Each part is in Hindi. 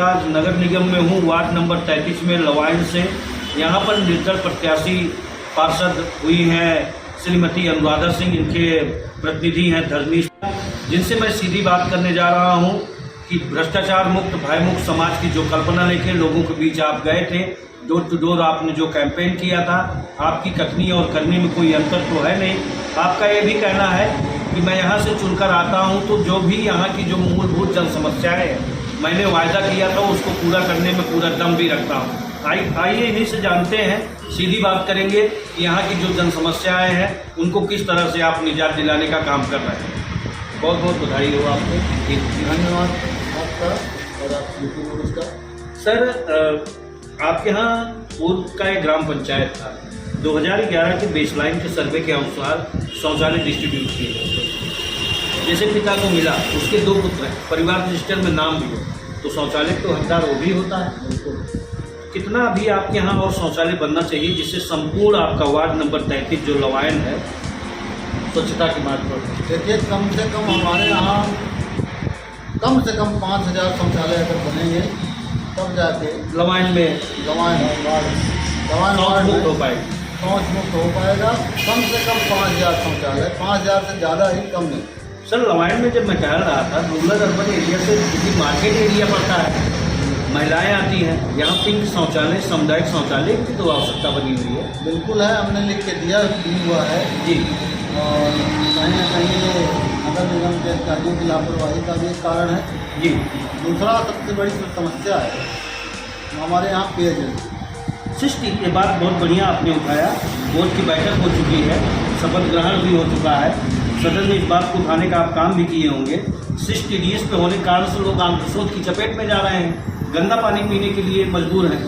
आज नगर निगम में हूँ, वार्ड नंबर 33 में लवाइन से। यहाँ पर निर्दल प्रत्याशी पार्षद हुई हैं श्रीमती अनुराधा सिंह, इनके प्रतिनिधि हैं धर्मेश, जिनसे मैं सीधी बात करने जा रहा हूँ कि भ्रष्टाचार मुक्त भय मुक्त समाज की जो कल्पना लेके लोगों के बीच आप गए थे, डोर टू डोर आपने जो कैंपेन किया था, आपकी कथनी और करनी में कोई अंतर तो है नहीं। आपका ये भी कहना है कि मैं यहाँ से चुनकर आता हूँ तो जो भी यहाँ की जो मूलभूत जन समस्याएँ हैं मैंने वायदा किया था उसको पूरा करने में पूरा दम भी रखता हूँ। आइए इन्हीं से जानते हैं, सीधी बात करेंगे कि यहाँ की जो जन समस्याएँ हैं उनको किस तरह से आप निजात दिलाने का काम कर रहे हैं। बहुत बहुत बधाई हो आपको। धन्यवाद आपका और आप यूट्यूब न्यूज़ का। सर, आपके यहाँ पूर्व का एक ग्राम पंचायत था, 2011 के बेसलाइन के सर्वे के अनुसार शौचालय डिस्ट्रीब्यूट किए गए थे। जैसे पिता को मिला, उसके 2 पुत्र हैं, परिवार रजिस्टर में नाम भी हो, तो शौचालय तो हकदार वो भी होता है। बिल्कुल। कितना अभी आपके यहाँ और शौचालय बनना चाहिए जिससे संपूर्ण आपका वार्ड नंबर 33 जो लवाइन है स्वच्छता की मार्ग पर? देखिए, कम से कम हमारे यहाँ कम से कम 5000 शौचालय अगर बनेंगे तब जाके लवाइन में लवाइन वार्ड मुक्त हो पाएगा, शौच मुक्त हो पाएगा। कम से कम 5000 शौचालय, 5000 से ज़्यादा ही कम नहीं। सर, लवाइन में जब मैं टहल रहा था, रूरल अर्बन एरिया से क्योंकि मार्केट एरिया पड़ता है, महिलाएं आती हैं, यहाँ पिंक शौचालय, सामुदायिक शौचालय की तो आवश्यकता बनी हुई है। बिल्कुल है, हमने लिख के दिया हुआ है जी। और कहीं ना कहीं ये नगर निगम के अधिकारियों की लापरवाही का भी एक कारण है। जी। दूसरा सबसे बड़ी जो समस्या है हमारे यहाँ पेयजल। शिष्ट, ये बात बहुत बढ़िया आपने उठाया। बोर्ड की बैठक हो चुकी है, शपथ ग्रहण भी हो चुका है, सदन में इस बात को उठाने का आप काम भी किए होंगे। शिष्ट टीडीएस पे होने के कारण से लोग आंतसोच की चपेट में जा रहे हैं, गंदा पानी पीने के लिए मजबूर हैं।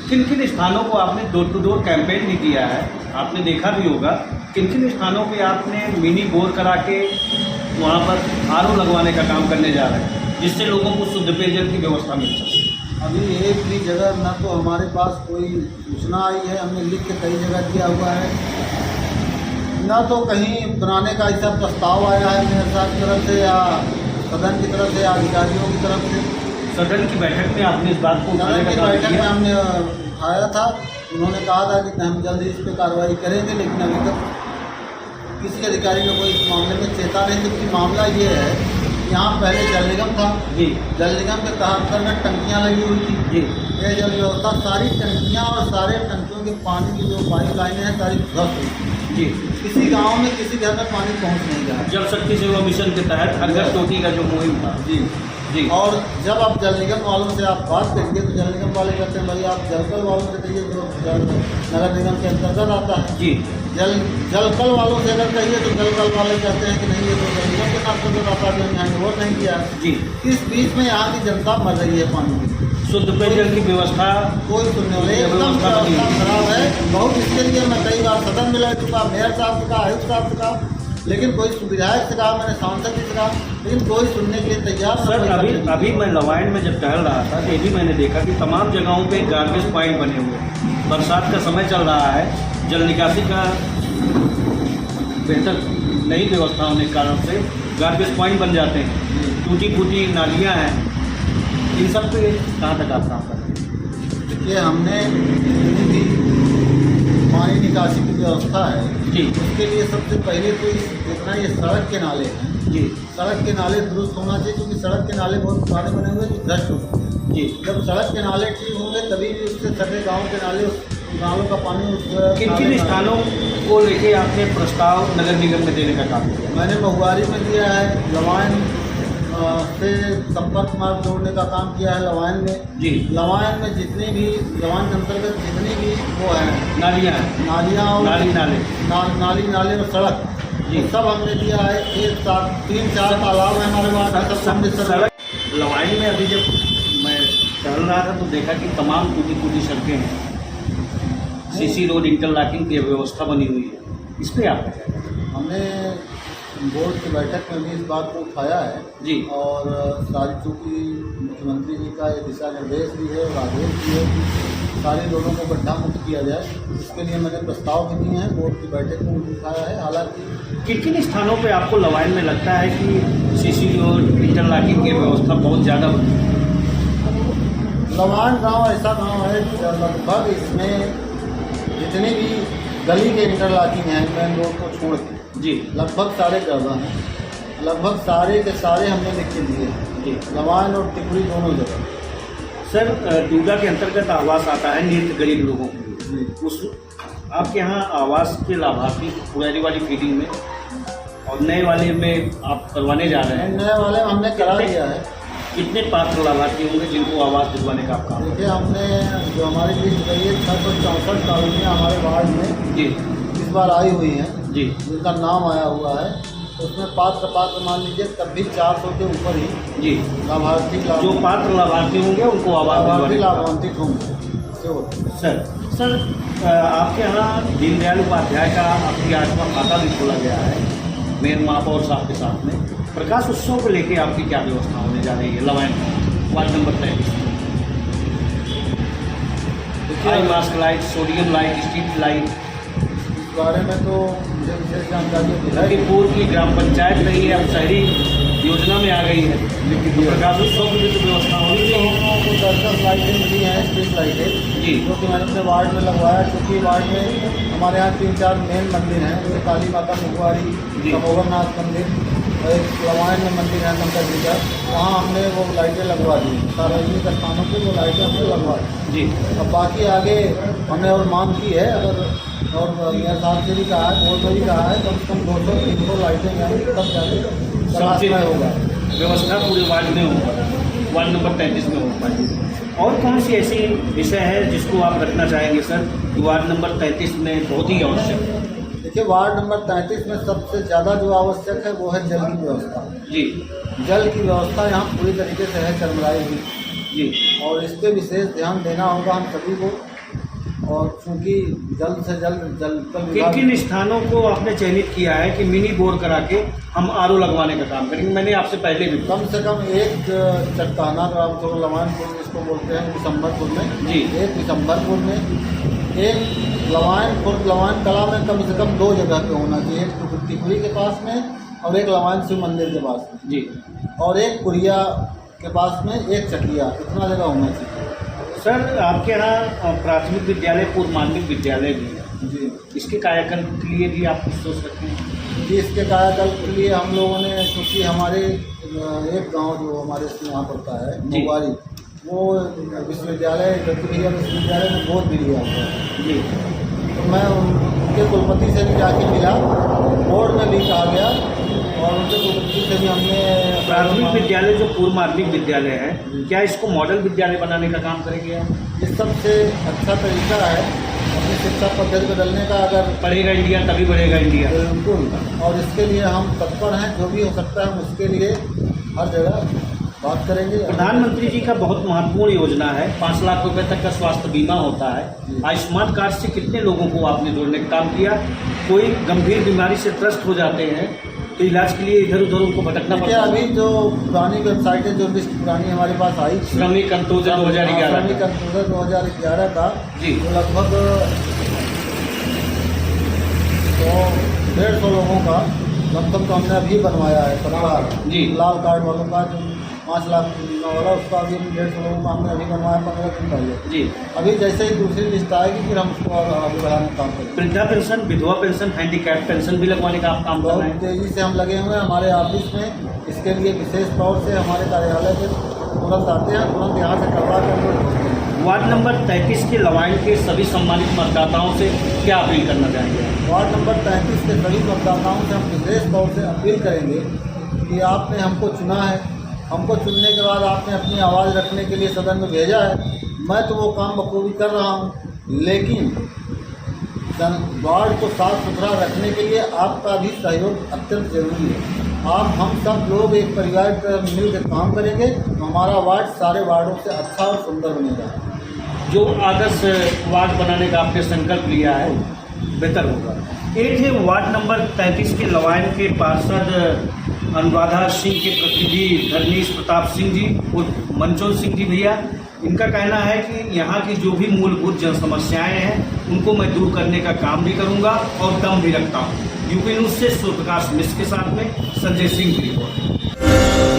किन किन स्थानों को आपने डोर टू डोर कैंपेन भी किया है, आपने देखा भी होगा, किन किन स्थानों पे आपने मिनी बोर करा के वहाँ पर आरओ लगवाने का काम करने जा रहे हैं जिससे लोगों को शुद्ध पेयजल की व्यवस्था मिल सके? अभी एक भी जगह ना तो हमारे पास कोई सूचना आई है, हमने लिख के कई जगह दिया हुआ है, ना तो कहीं बनाने का ऐसा प्रस्ताव आया है मेरे साथ तरफ से या सदन की तरफ से या अधिकारियों की तरफ से। सदन की बैठक में आपने इस बात को उठाने सदन का की काम बैठक में किया? हमने उठाया था, उन्होंने कहा था कि हम जल्दी इस पर कार्रवाई करेंगे, लेकिन अभी तक किसी अधिकारी ने कोई इस मामले में चेता नहीं। जबकि मामला ये है, यहाँ पहले जल निगम था जी, जल निगम के तहत में टंकियाँ लगी हुई थी जी, ये जल व्यवस्था, सारी टंकियाँ और सारे टंकियों के पानी की जो पाइप लाइनें हैं सारी ध्वस्त हुई जी। किसी गांव में किसी घर में पानी पहुंच नहीं रहा। जल शक्ति सेवा मिशन के तहत हर घर टोटी का जो मुहिम था। जी जी। और जब आप जल निगम वालों से आप बात करेंगे तो जल निगम वाले कहते हैं भाई आप जलकल वालों से कहिए जो नगर निगम के अंतर्गत आता है। जी। जलकल वालों से अगर कहिए तो जलकल वाले कहते हैं कि नहीं ये तो जल निगम के अंतर्गत आता है, जो हैंड ओवर नहीं किया। जी। इस बीच में यहाँ की जनता मर रही है पानी की, शुद्ध पेयजल की व्यवस्था कोई सुनने वाले एकदम खराब है। बहुत इसके लिए मैं कई बार सदन में लड़ चुका, मेयर साहब से कहा, आयुक्त साहब से कहा, लेकिन कोई विधायक से कहा, मैंने सांसद जी से कहा, लेकिन कोई सुनने के लिए तैयार नहीं। सर, अभी मैं लवाइन में जब टहल रहा था तो ये भी मैंने देखा कि तमाम जगहों पे गार्बेज पॉइंट बने हुए हैं। बरसात का समय चल रहा है, जल निकासी का बेहतर नहीं व्यवस्था होने के कारण से गार्बेज पॉइंट बन जाते हैं, टूटी फूटी नालियाँ हैं, इन सब पे कहाँ तक आप काम कर रहे हैं? देखिए, हमने पानी निकासी की व्यवस्था है जी, उसके लिए सबसे पहले तो देखना ये सड़क के नाले हैं जी, सड़क के नाले दुरुस्त होना चाहिए, क्योंकि सड़क के नाले बहुत पुराने बने हुए जो ध्वस्त हो गए। जी। जब सड़क के नाले ठीक होंगे तभी भी उससे सटे गाँव के नाले, नालों का पानी किन किन स्थानों को लेके आपने प्रस्ताव नगर निगम में देने का काम किया? मैंने महुआरी में दिया है, लवाइन से संपर्क मार्ग जोड़ने का काम किया है लवाइन में। जी। लवाइन में जितनी भी लवाइन के अंतर्गत जितनी भी वो है नालियाँ हैं, नालियाँ और नाली नाले और सड़क जी, सब हमने दिया है। 3-4 तालाब है हमारे वहाँ, सब हमने सड़क लवाइन में अभी जब मैं टहल रहा था तो देखा कि तमाम टूटी फूटी सड़कें हैं, सीसी रोड इंटरलॉकिंग की व्यवस्था बनी हुई है, इस पर आप क्या कहते हैं? हमने बोर्ड की बैठक में भी इस बात को उठाया है जी। और सारी चूँकि मुख्यमंत्री जी का ये दिशा निर्देश भी है और आदेश भी है कि सारे लोगों को गड्ढा मुक्त किया जाए, इसके लिए मैंने प्रस्ताव भी दिए हैं, बोर्ड की बैठक में उठाया है। हालांकि किन किन स्थानों पे आपको लवाइन में लगता है कि सीसी रोड इंटरलॉकिंग की व्यवस्था बहुत ज़्यादा होती है? लवान गांव ऐसा गांव है लगभग इसमें जितने भी गली के इंटरलॉकिंग हैं मेन रोड को छोड़ के जी लगभग सारे गरबा हैं, लगभग सारे के सारे हमने लिख के दिए हैं जी। लवान और टिकरी दोनों जगह। सर डूडा के अंतर्गत आवास आता है नियत गरीब लोगों के लिए, जी। उस आपके यहाँ आवास के लाभार्थी पुरानी वाली फीडिंग में और नए वाले में आप करवाने जा रहे हैं, नए वाले में हमने करा दिया है। कितने पात्र लाभार्थी होंगे जिनको आवास दिलवाने का आप काम? देखिए हमने जो हमारी लिस्ट गई है 664 कॉलोनियाँ हमारे वार्ड में जी इस बार आई हुई हैं, जी जिनका नाम आया हुआ है, उसमें पात्र मान लीजिए तब भी 400 के ऊपर ही जी लाभार्थी जो पात्र लाभार्थी होंगे उनको आवास लाभार्थी दिलवाने का लाभान्वित होंगे से होते हैं। सर आपके यहाँ दीनदयाल उपाध्याय का आपकी आत्मा खाता भी खोला गया है मेन महापौर साहब के साथ में। प्रकाश उत्सव को लेके आपकी क्या व्यवस्था होने जा रही है लवाइन ward number 33? High mask light, sodium light, street light, इस बारे में तो मुझे विशेष जानकारी है। लखीमपुर की ग्राम पंचायत रही है, अब शहरी योजना में आ गई है, लेकिन प्रकाश उत्सव की भी तो व्यवस्था होनी चाहिए। तो 10 लाइटें मिली हैं, स्ट्रीट लाइटें, जी जो कि मैंने अपने वार्ड में लगवाया, क्योंकि वार्ड में हमारे यहाँ 3-4 मेन मंदिर हैं, जैसे काली माता मुखवारी, जी। कमोगरनाथ मंदिर और एक लवाइन में मंदिर है शंकर जी का, वहाँ हमने वो लाइटें लगवा दी। सार्वजनिक स्थानों पर वो लाइटें हमने लगवा दी। जी अब बाकी आगे हमने और मांग की है, अगर और मेयर साहब से भी कहा है, बोर्ड में भी कहा है, कम से कम 200-300 लाइटें जाएंगी, तब जाके सबसे होगा व्यवस्था पूरे वार्ड में होगा, वार्ड नंबर 33 में हो पाएगी। और कौन सी ऐसी विषय है जिसको आप रखना चाहेंगे सर वार्ड नंबर 33 में बहुत ही आवश्यक है? देखिए वार्ड नंबर 33 में सबसे ज़्यादा जो आवश्यक है वो है जल की व्यवस्था। जी जल की व्यवस्था यहाँ पूरी तरीके से है चरमराई हुई जी और इस पर विशेष ध्यान देना होगा हम सभी को। और चूँकि जल्द से जल्द जल किन किन स्थानों को आपने चयनित किया है कि मिनी बोर करा के हम आरओ लगवाने का काम करेंगे? मैंने आपसे पहले भी कम से कम एक चट्टाना ग्राम तो लवानपुर जिसको बोलते हैं दिसंबरपुर में, जी एक दिसंबरपुर में, एक लवान कला में कम से कम 2 जगह पे होना चाहिए, एक टिकरी के पास में और एक लवान शिव मंदिर के पास में जी, और एक कुरिया के पास में एक चकिया, इतना जगह होना चाहिए। सर आपके यहाँ प्राथमिक विद्यालय पूर्व माध्यमिक विद्यालय भी है जी, इसके कायाकल्प के लिए भी आप कुछ सोच रखे हैं? जी इसके कायाकल्प के लिए हम लोगों ने, क्योंकि हमारे एक गांव जो हमारे यहाँ पड़ता है मोबारी, वो विश्वविद्यालय भैया विश्वविद्यालय में गोद भी लिया हुआ है जी, तो मैं उनके कुलपति से भी जाके मिला, बोर्ड में भी कहा गया और उनके कुलपति से भी हमने प्राथमिक विद्यालय जो पूर्व माध्यमिक विद्यालय है क्या इसको मॉडल विद्यालय बनाने का काम करेंगे आप? ये सबसे अच्छा तरीका है अपनी शिक्षा पद्धति बदलने का। अगर पढ़ेगा इंडिया तभी बढ़ेगा इंडिया। बिल्कुल, और इसके लिए हम तत्पर हैं, जो भी हो सकता है हम उसके लिए हर जगह बात करेंगे। प्रधानमंत्री जी का बहुत महत्वपूर्ण योजना है, 5 लाख रुपए तक का स्वास्थ्य बीमा होता है। आयुष्मान कार्ड से कितने लोगों को आपने जोड़ने का काम किया? कोई गंभीर बीमारी से त्रस्त हो जाते हैं तो इलाज के लिए इधर उधर उनको भटकना पड़ता है। अभी जो पुरानी वेबसाइटें, जो लिस्ट पुरानी हमारे पास आई, श्रमिक अंत्योदय 2011 श्रमिक अंत्योदय 2011 का जी, तो लगभग 150 लोगों का लगभग तो हमने अभी बनवाया है परिवार जी। लाल कार्ड वालों का जो 5 लाख बीमा वाला, उसका अभी 150 लोगों का हमने अभी बनवाया 15 दिन पहले जी। अभी जैसे ही दूसरी लिस्ट आएगी फिर हम उसको आगे बढ़ाने का काम करेंगे। वृद्धा पेंशन, विधवा पेंशन, हैंडीकैप पेंशन भी लगवाने का आप काम कर रहे बहुत हैं? तेज़ी से हम लगे हुए हैं हमारे ऑफिस में। इसके लिए विशेष तौर से हमारे कार्यालय पे तुरंत आते हैं, तुरंत यहाँ से करवा कर। वार्ड नंबर 33 के लवाइन के सभी सम्मानित मतदाताओं से क्या अपील करना चाहेंगे? वार्ड नंबर 33 के सभी मतदाताओं से हम विशेष तौर से अपील करेंगे कि आपने हमको चुना है, हमको चुनने के बाद आपने अपनी आवाज़ रखने के लिए सदन में भेजा है। मैं तो वो काम बखूबी कर रहा हूँ, लेकिन वार्ड को साफ सुथरा रखने के लिए आपका भी सहयोग अत्यंत जरूरी है। आप हम सब लोग एक परिवार की तरह मिलकर काम करेंगे तो हमारा वार्ड सारे वार्डों से अच्छा और सुंदर बनेगा। जो आदर्श वार्ड बनाने का आपने संकल्प लिया है बेहतर होगा। एक है वार्ड नंबर 33 के लवाइन के पार्षद अनुराधा सिंह के प्रतिनिधि धर्मेश प्रताप सिंह जी और मंचोल सिंह जी भैया, इनका कहना है कि यहाँ की जो भी मूलभूत जन समस्याएं हैं उनको मैं दूर करने का काम भी करूँगा और दम भी रखता हूँ। यूपी न्यूज़ से सूर्यप्रकाश मिश्र के साथ में संजय सिंह की रिपोर्ट।